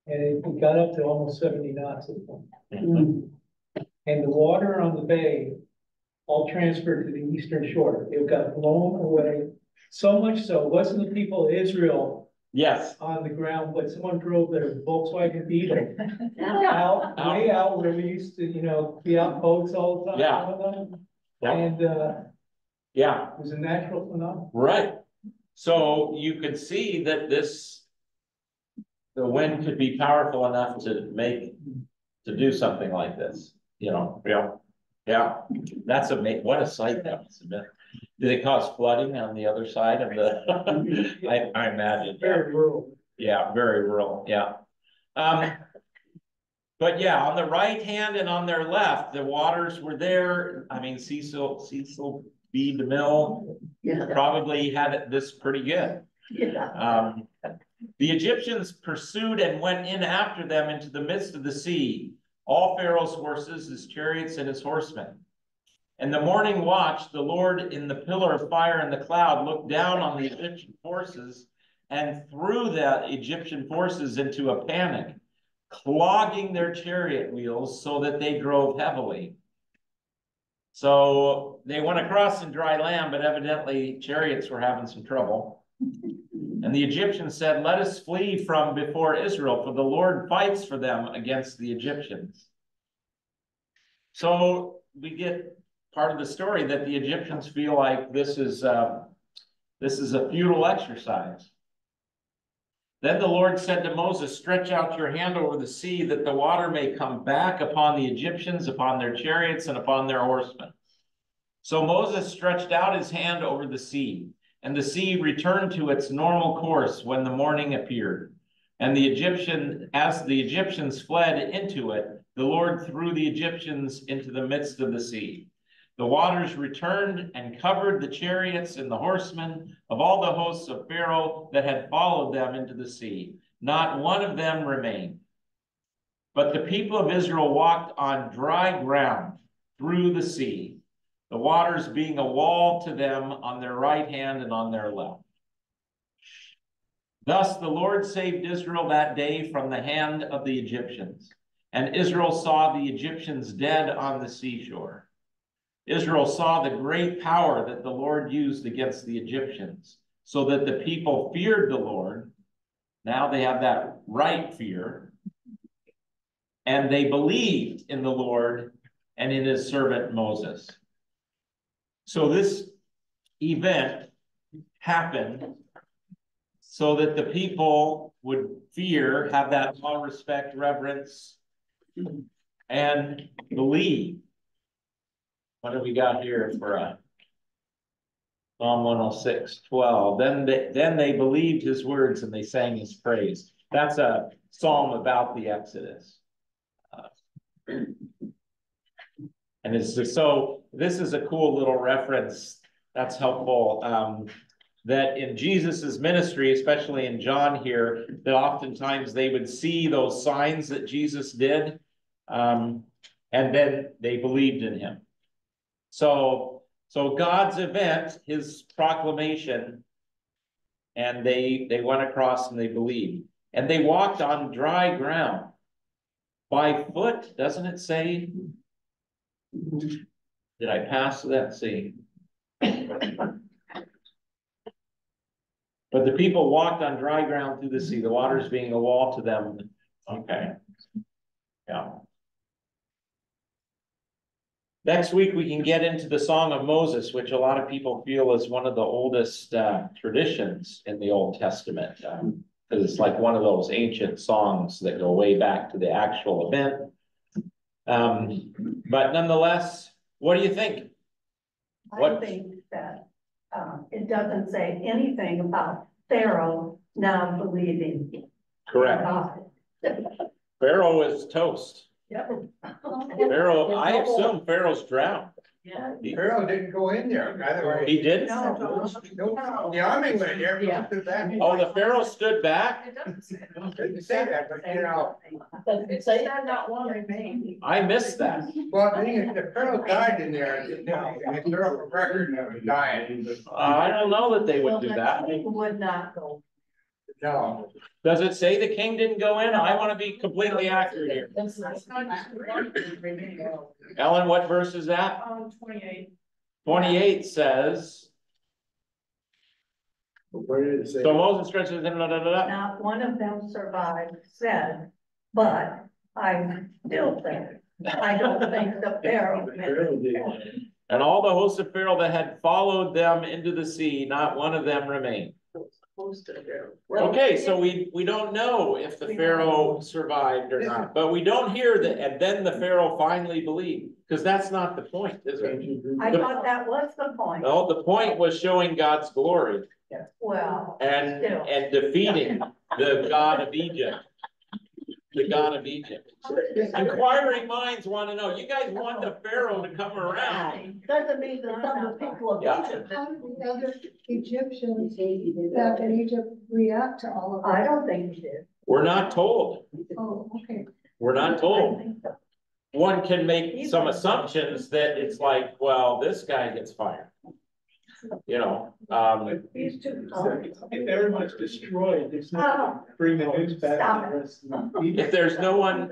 And it got up to almost 70 knots at one. Mm-hmm. And the water on the bay all transferred to the eastern shore. It got blown away. So much so, it wasn't the people of Israel yes, on the ground, but someone drove their Volkswagen Beetle way out where we used to, you know, be out boats all the time. Yeah. And yeah, it was a natural phenomenon. Right. So you could see that the wind could be powerful enough to do something like this, you know. Yeah. That's what a sight that was. Did it cause flooding on the other side of the, I imagine. Very rural. Yeah, very rural, yeah. But yeah, on the right hand and on their left, the waters were there. I mean, Cecil B. DeMille probably had this pretty good. Yeah. The Egyptians pursued and went in after them into the midst of the sea, all Pharaoh's horses, his chariots, and his horsemen. And the morning watch, the Lord in the pillar of fire and the cloud looked down on the Egyptian forces and threw the Egyptian forces into a panic, clogging their chariot wheels so that they drove heavily. So they went across in dry land, but evidently chariots were having some trouble. And the Egyptians said, let us flee from before Israel, for the Lord fights for them against the Egyptians. So we get part of the story that the Egyptians feel like this is a futile exercise. Then the Lord said to Moses, stretch out your hand over the sea, that the water may come back upon the Egyptians, upon their chariots, and upon their horsemen. So Moses stretched out his hand over the sea, and the sea returned to its normal course when the morning appeared. And as the Egyptians fled into it, the Lord threw the Egyptians into the midst of the sea. The waters returned and covered the chariots and the horsemen of all the hosts of Pharaoh that had followed them into the sea. Not one of them remained. But the people of Israel walked on dry ground through the sea, the waters being a wall to them on their right hand and on their left. Thus the Lord saved Israel that day from the hand of the Egyptians, and Israel saw the Egyptians dead on the seashore. Israel saw the great power that the Lord used against the Egyptians, so that the people feared the Lord. Now they have that right fear. And they believed in the Lord and in his servant Moses. So this event happened so that the people would fear, have that awe, respect, reverence, and believe. What do we got here for Psalm 106:12? Then they believed his words and they sang his praise. That's a psalm about the Exodus. And it's just, so this is a cool little reference that's helpful. That in Jesus's ministry, especially in John here, that oftentimes they would see those signs that Jesus did, and then they believed in him. So God's event, his proclamation, and they went across and they believed. And they walked on dry ground. By foot, doesn't it say? Did I pass that? See. But the people walked on dry ground through the sea, the waters being a wall to them. Okay. Yeah. Next week, we can get into the Song of Moses, which a lot of people feel is one of the oldest traditions in the Old Testament, because it's like one of those ancient songs that go way back to the actual event. But nonetheless, what do you think? I think that it doesn't say anything about Pharaoh now believing. Correct. Pharaoh is toast. Yep. Pharaoh, I assume Pharaoh's drowned. Yeah. Pharaoh didn't go in there, by the way. He didn't? No. The army went there. Yeah. Oh, the Pharaoh stood back? Didn't say that, but you know. It said not one remained. I missed that. Well, the thing is, the Pharaoh died in there, you know, and it's a record of him dying. I don't know that they would do that. People would not go. No. Does it say the king didn't go in? I want to be completely accurate here. Ellen, what verse is that? 28. 28 says, What did it say? so Moses stretches in, Not one of them survived, said, but I still think, I don't think the Pharaoh. and all the hosts of Pharaoh that had followed them into the sea, not one of them remained. Okay, so we don't know if the Pharaoh survived or not, but we don't hear that, and then the Pharaoh finally believed, because that's not the point, is it? I thought that was the point. No, the point was showing God's glory Well. and still. defeating the God of Egypt. The God of Egypt. Inquiring minds want to know. You guys want the Pharaoh to come around. Doesn't mean that some of the people of Yeah. Egypt. How did the other Egyptians back in Egypt react to all of I that? don't think he did. We're not told. Oh, okay. We're not I told. think so. One can make some assumptions that it's like, well, this guy gets fired. You know, These two. If everyone's destroyed, there's no bring the news back to the rest of the people. if there's no one,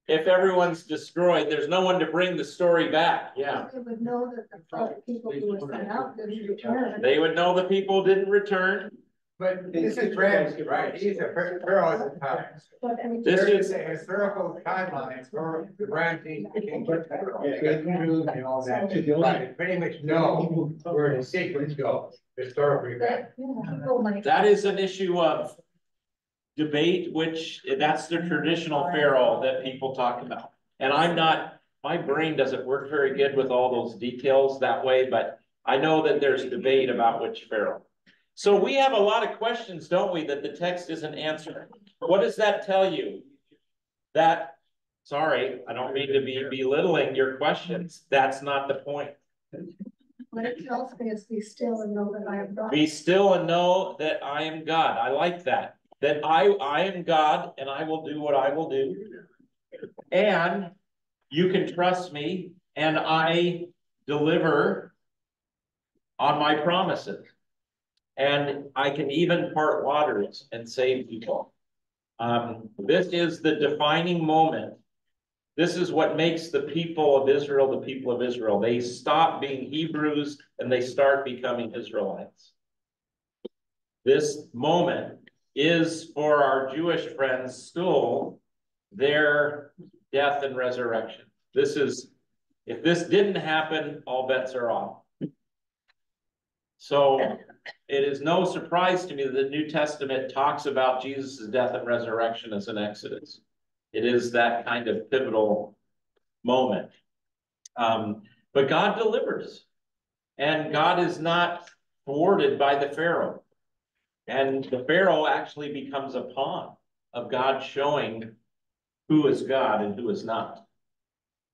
if everyone's destroyed, there's no one to bring the story back. Yeah. They would know that the other people who were sent out didn't return. They would know the people didn't return. But this is Ramsey, right? He's a pharaoh at the time. This There is, is a historical timeline for the Ramsey, and all that. Right, pretty much know where the sequence goes, historically. that is an issue of debate, which that's the traditional pharaoh that people talk about. And I'm not, my brain doesn't work very good with all those details that way, but I know that there's debate about which pharaoh. So we have a lot of questions, don't we, that the text isn't answering. What does that tell you? That, sorry, I don't mean to be belittling your questions. That's not the point. What it tells me is be still and know that I am God. Be still and know that I am God. I like that. That I am God and I will do what I will do. And you can trust me and I deliver on my promises. And I can even part waters and save people. This is the defining moment. This is what makes the people of Israel the people of Israel. They stop being Hebrews and they start becoming Israelites. This moment is for our Jewish friends still their death and resurrection. This is, if this didn't happen, all bets are off. So it is no surprise to me that the New Testament talks about Jesus' death and resurrection as an Exodus. It is that kind of pivotal moment. But God delivers. And God is not thwarted by the Pharaoh. And the Pharaoh actually becomes a pawn of God showing who is God and who is not.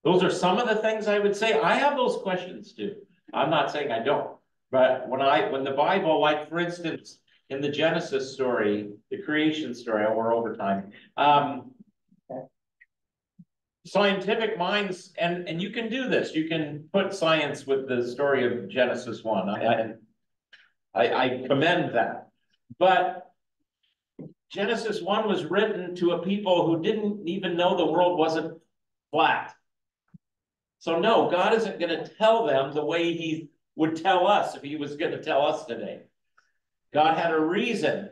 Those are some of the things I would say. I have those questions too. I'm not saying I don't. But when the Bible, like for instance, in the Genesis story, the creation story, we're over time. Scientific minds, and you can do this. You can put science with the story of Genesis 1. I commend that. But Genesis 1 was written to a people who didn't even know the world wasn't flat. So no, God isn't going to tell them the way he would tell us if he was going to tell us today. God had a reason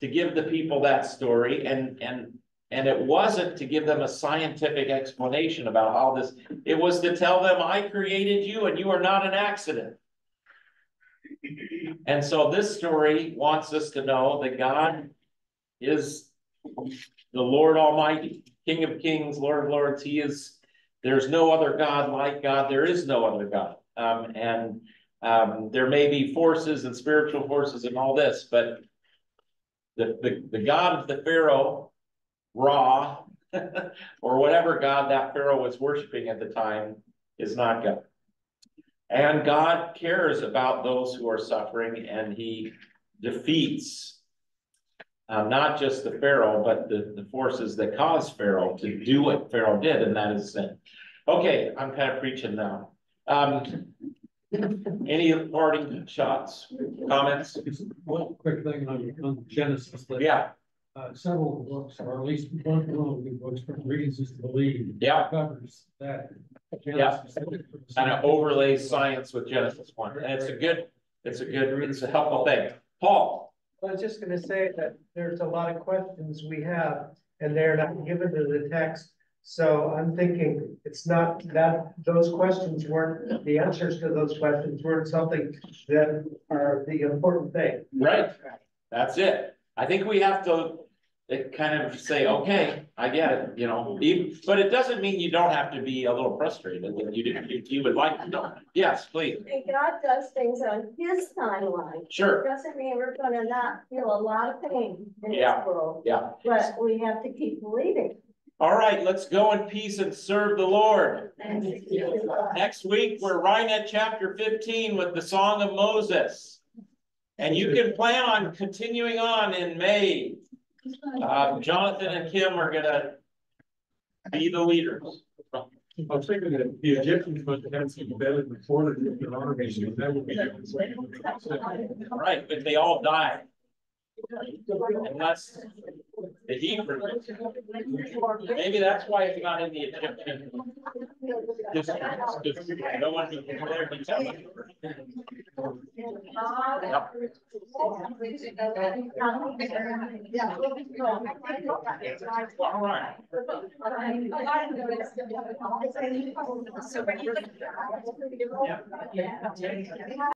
to give the people that story, and it wasn't to give them a scientific explanation about how this, it was to tell them, I created you and you are not an accident. And so this story wants us to know that God is the Lord Almighty, King of Kings, Lord of Lords. There's no other God like God. There is no other God. There may be forces and spiritual forces and all this, but the God of the Pharaoh, Ra, or whatever God that Pharaoh was worshiping at the time, is not God. And God cares about those who are suffering, and he defeats not just the Pharaoh, but the forces that caused Pharaoh to do what Pharaoh did, and that is sin. Okay, I'm kind of preaching now. Any parting shots, comments? One quick thing on Genesis. Yeah. Several books, or at least one of the books from Reasons to Believe. Yeah. Covers that. Genesis, kind of overlays science with Genesis 1. And it's a helpful thing. Paul. I was just gonna say that there's a lot of questions we have, and they're not given to the text. So I'm thinking it's not that those questions weren't, the answers to those questions weren't something that are the important thing. Right. That's it. I think we have to kind of say, okay, I get it, you know, but it doesn't mean you don't have to be a little frustrated that you would like to know. Yes, please. And God does things on his timeline. Sure. It doesn't mean we're gonna not feel a lot of pain in this world. Yeah. But we have to keep believing. All right, let's go in peace and serve the Lord. Next week, we're right at chapter 15 with the Song of Moses. And you can plan on continuing on in May. Jonathan and Kim are gonna be the leaders. I was thinking that the Egyptians must have had some better before the armies, that would be. Right, but they all died. Unless the Hebrews. Maybe that's why it's not in the Egyptian. Just no one can clearly tell. All right.